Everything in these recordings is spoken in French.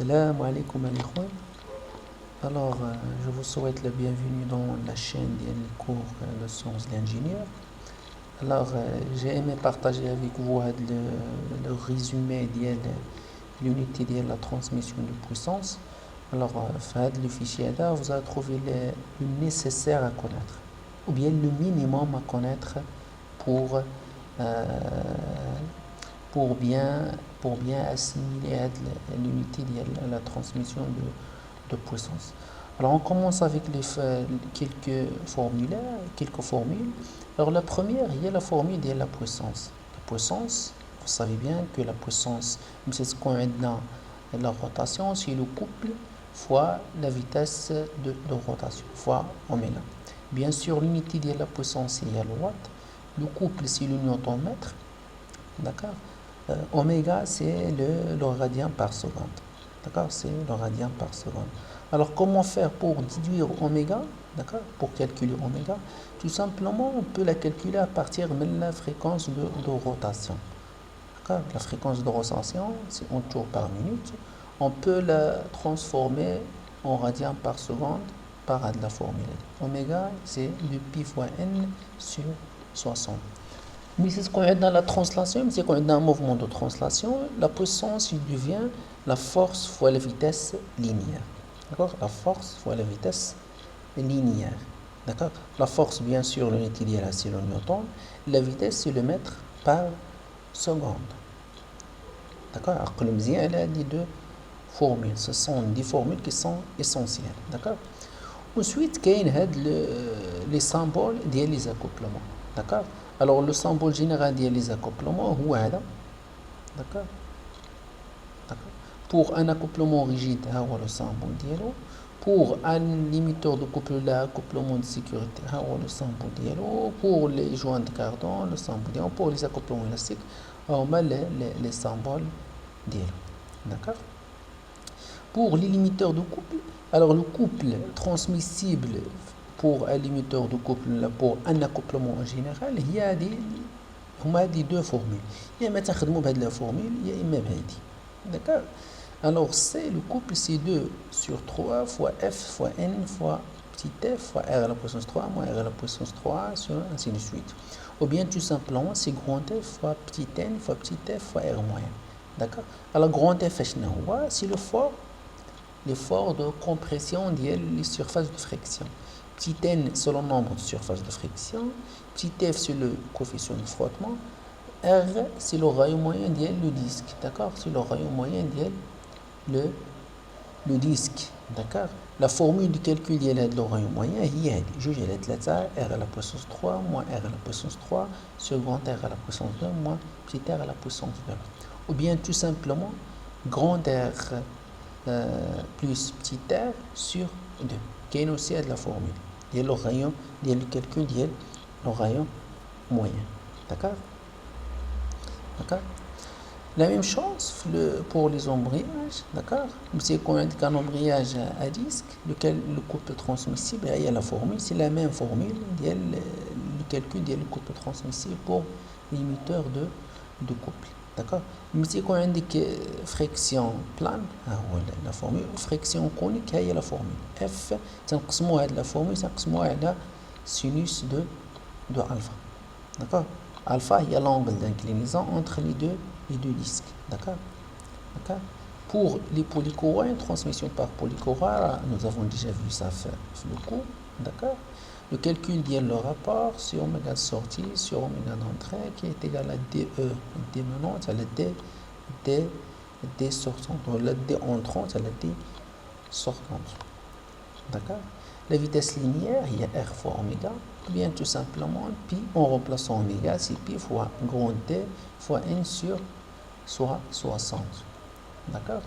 Salam alaikum alikhwan. Alors, je vous souhaite la bienvenue dans la chaîne des cours de sciences de l'ingénieur. Alors, j'ai aimé partager avec vous le résumé de l'unité de la transmission de puissance. Alors, le fichier là, vous allez trouver le nécessaire à connaître, ou bien le minimum à connaître pour, euh, pour, bien, pour bien assimiler l'unité de la transmission de puissance. Alors, on commence avec quelques formulaires, quelques formules. Alors, la première, il y a la formule de la puissance. La puissance, vous savez bien que la puissance, c'est ce qu'on a dans la rotation, c'est le couple fois la vitesse de rotation, fois oméga. Bien sûr, l'unité de la puissance, il y a le watt. Le couple, c'est le newton-mètre. D'accord? Oméga, c'est le radien par seconde. D'accord? C'est le radien par seconde. Alors, comment faire pour déduire oméga? D'accord? Pour calculer oméga, tout simplement, on peut la calculer à partir de la fréquence de rotation. D'accord? La fréquence de rotation, c'est en tours par minute. On peut la transformer en radien par seconde par la formule. Oméga, c'est le pi fois n sur 60. Mais c'est ce qu'on a dans la translation, c'est qu'on a dans un mouvement de translation, la puissance, il devient la force fois la vitesse linéaire. D'accord? La force fois la vitesse linéaire. D'accord? La force, bien sûr, l'unité idéale, c'est le newton. La vitesse, c'est le mètre par seconde. D'accord? Alors, elle a des deux formules. Ce sont des formules qui sont essentielles. D'accord? Ensuite, il y a les symboles des accouplements. D'accord? Alors, le symbole général des accouplements, c'est d'accord? Pour un accouplement rigide, c'est le symbole dialo. Pour un limiteur de couple, l'accouplement de sécurité, c'est le symbole dialo. Pour les joints de cardan, le symbole dialo. Pour les accouplements élastiques, on a les symboles dialo. D'accord? Pour les limiteurs de couple, alors le couple transmissible pour un limiteur de couple, pour un accouplement en général, il y a des deux formules. Il y a maintenant la formule, il y a une d'accord? Alors, c'est le couple, c'est 2 sur 3 fois f fois n fois petit f fois r à la puissance 3 moins r à la puissance 3, ainsi de suite. Ou bien tout simplement, c'est grand F fois petit n fois petit f fois r moyen. D'accord? Alors, grand F, c'est l'effort de compression des surfaces de friction. Petit n, c'est le nombre de surfaces de friction. Petit f, c'est le coefficient de frottement. R, c'est le rayon moyen du disque. D'accord? C'est le rayon moyen le disque. D'accord? La formule de calcul de le rayon moyen, est juge R à la puissance 3 moins R à la puissance 3 sur grand R à la puissance 2 moins petit r à la puissance 2. Ou bien tout simplement, grand R plus petit r sur 2. Qui est aussi de la formule. Il y a le rayon, il y a le calcul, il y a le rayon moyen. D'accord? D'accord? La même chose pour les embrayages, d'accord? C'est qu'on indique un embrayage à disque, lequel le couple transmissible, il y a la formule, c'est la même formule, il y a le calcul du couple transmissible pour limiteur de couple, d'accord? Mais c'est qu'on indique friction plane, la formule, friction conique, il y a la formule. F, c'est la formule, c'est la sinus de alpha, d'accord? Alpha, il y a l'angle d'inclinaison entre les deux disques. D'accord? Pour les polychoroïdes, transmission par polychoroïde, nous avons déjà vu ça faire le coup. D'accord? Le calcul dit le rapport sur oméga de sortie sur oméga d'entrée qui est égal à DE démenante, c'est la D sortante. La D entrante, c'est la D sortante. D'accord? La vitesse linéaire, il y a R fois oméga, ou bien tout simplement pi en remplaçant oméga, c'est pi fois grand D fois n sur soit 60. D'accord?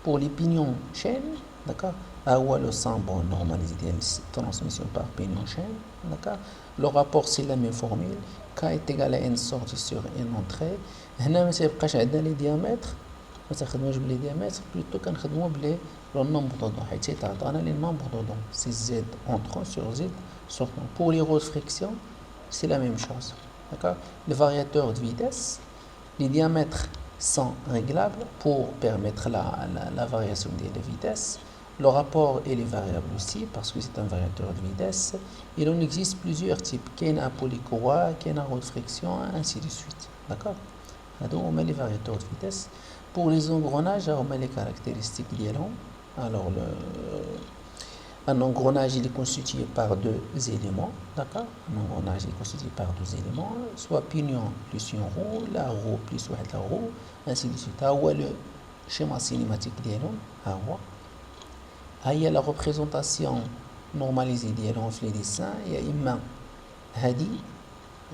Pour les pignons chaîne, d'accord? Le symbole normalisé de transmission par pignon chaîne, d'accord? Le rapport, c'est la même formule. K est égal à n sortie sur n entrée. هنا ما تيبقاش عندنا لي diamètres ما تاخدموش بلي diamètres plutôt كنخدمو بلي le nombre de dents حيت تعطينا les nombres de dents c'est z entrant sur z sortant. Pour les rôles de friction, c'est la même chose, d'accord? Les variateurs de vitesse, les diamètres sont réglables pour permettre la variation de la vitesse. Le rapport est variable aussi parce que c'est un variateur de vitesse. Il en existe plusieurs types. Il y a un polycourroie, il y a un roue de friction, ainsi de suite. D'accord? Donc on met les variateurs de vitesse. Pour les engrenages, on met les caractéristiques d'Yelon. Alors, un engrenage il est constitué par deux éléments. D'accord? Un engrenage est constitué par deux éléments, soit pignon plus une roue, la roue plus la roue, ainsi de suite. Ou le schéma cinématique d'Yelon. Il y a la représentation normalisée d'Yelon dans les dessins. Il y a une main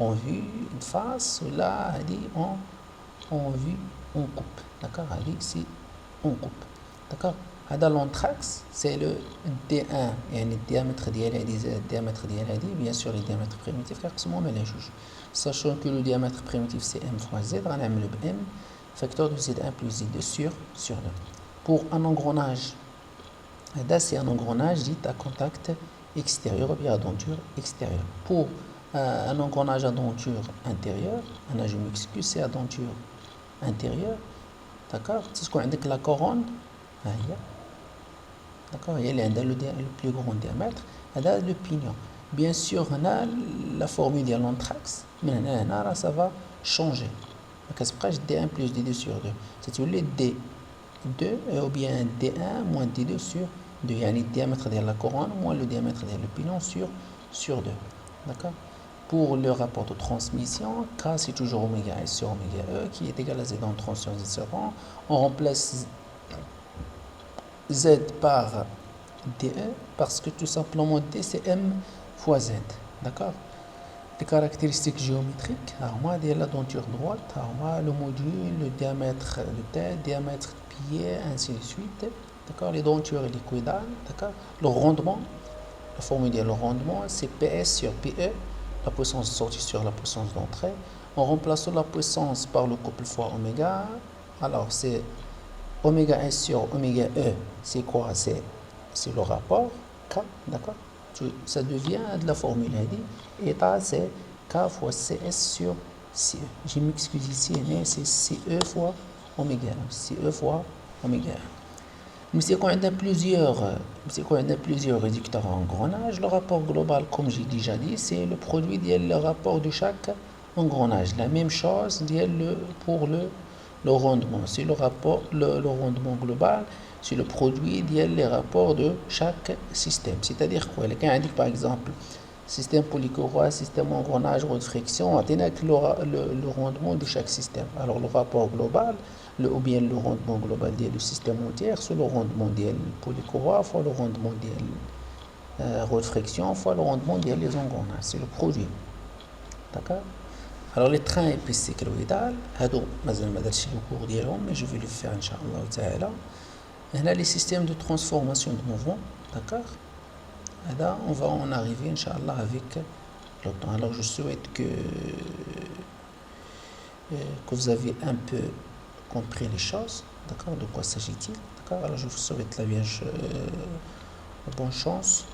en vue, une face, là, en vue, on coupe. D'accord? C'est on coupe. D'accord? L'anthrax, c'est le D1, et le diamètre bien sûr le diamètre primitif, car c'est moi les juges. Sachant que le diamètre primitif c'est M fois Z, on a le M, facteur de Z1 plus Z2 sur 2. Pour un engrenage, c'est un engrenage dit à contact extérieur ou bien à denture extérieure. Pour un engrenage à denture intérieure, je m'excuse, c'est à denture intérieure. D'accord? C'est ce qu'on indique la couronne. D'accord? Il y a le plus grand diamètre, le pignon. Bien sûr, on a la formule de l'anthrax, mais ça va changer. C'est presque D1 plus D2 sur 2. C'est-à-dire le D2 ou bien D1 moins D2 sur 2. Il y a le diamètre de la couronne moins le diamètre de le pignon sur 2. D'accord? Pour le rapport de transmission, K c'est toujours oméga S sur oméga E qui est égal à Z en transition Z sur 1. On remplace Z par DE parce que tout simplement D c'est M fois Z. D'accord? Les caractéristiques géométriques, moi, il y a la denture droite, moi, le module, le diamètre de tête, diamètre de pied, ainsi de suite. D'accord? Les dentures liquidales, d'accord? Le rendement, la formule de le rendement, c'est PS sur PE, la puissance de sortie sur la puissance d'entrée. En remplaçant la puissance par le couple fois oméga, alors c'est oméga S sur oméga E, c'est quoi? C'est le rapport K, d'accord? Ça devient de la formule et ça c'est K fois CS sur CE. Je m'excuse ici, mais c'est CE fois oméga 1. CE fois oméga 1. Mais c'est quand il y a plusieurs réducteurs à engrenage, le rapport global, comme j'ai déjà dit, c'est le produit le rapport de chaque engrenage. La même chose pour le rendement. C'est le rapport, le rendement global, c'est le produit les rapports de chaque système. C'est-à-dire quoi? Par exemple, système polycourroie, système engrenage, roue de friction, on a le rendement de chaque système. Alors le rapport global, ou bien le rendement global du système entier, c'est le rendement du polycourroie fois le rendement de roue de friction fois le rendement des engrenages. C'est le produit. D'accord? Alors les trains épicycloïdales, mais je vais le faire Inch'Allah. Et là, les systèmes de transformation de mouvement, d'accord? Et là, on va en arriver Inch'Allah avec le temps. Alors je souhaite que vous avez un peu compris les choses, d'accord? De quoi s'agit-il? D'accord? Alors je vous souhaite la bonne chance.